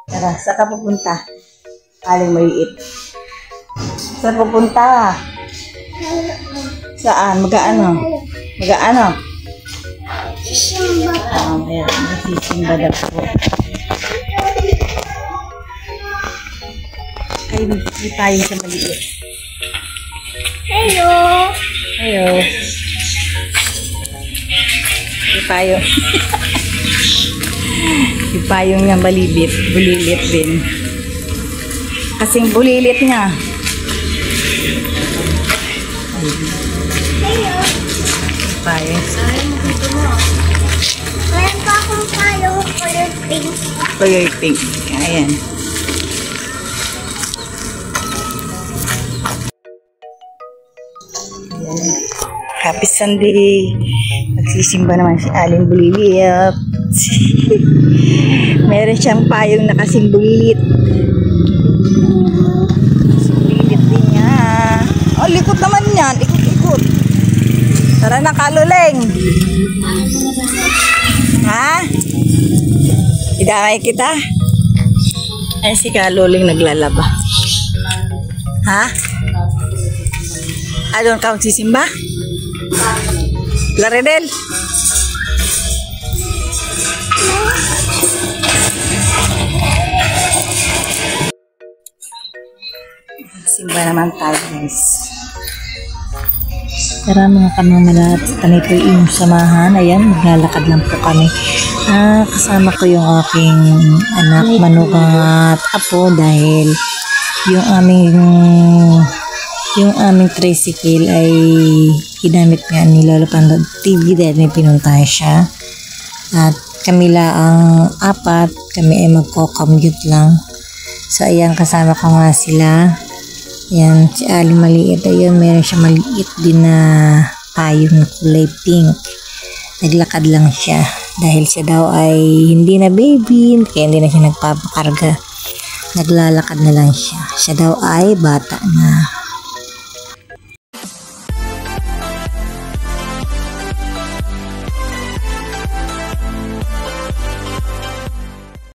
Tara, saan ka pupunta? Aling maliit. Saan pupunta? Saan? Mag-ano? Mag-ano? Simba. Meron. Nagsisimba na po. Ay, hindi tayo sa maliit. Hello. Hello. Hindi tayo. Hindi tayong niya balibit. Bulilit din. Kasing bulilit niya. Hello. Tayo. Meron pa akong payong color pink. Color pink. Ayan. Happy Sunday. Nagsisimba naman si Aling Bulilit. Meron siyang payong na kasing bulilit. Bulilit din niya. Oh, likot naman yan. Ikot-ikot. Tara na, Kaluleng. Ha? Idamay kita. Ay, si Kaluleng naglalaba. Ha? Doon ka magsisimba? Laredel? Simba naman tayo, guys. Tara mga kamamalat, kanito yung samahan. Ayan, maglalakad lang po kami. Kasama ko yung aking anak, manugang at apo dahil yung aming tricycle ay ginamit nga ni Lolo Pando TV dahil may pinuntahan siya. At kami lang apat, kami ay magko-commute lang. So ayan, kasama ko nga sila. Ayan, si Ali maliit. Ayan, meron siya maliit din na payong na kulay pink. Naglakad lang siya dahil siya daw ay hindi na baby, kaya hindi na siya nagpapakarga. Naglalakad na lang siya. Siya daw ay bata na.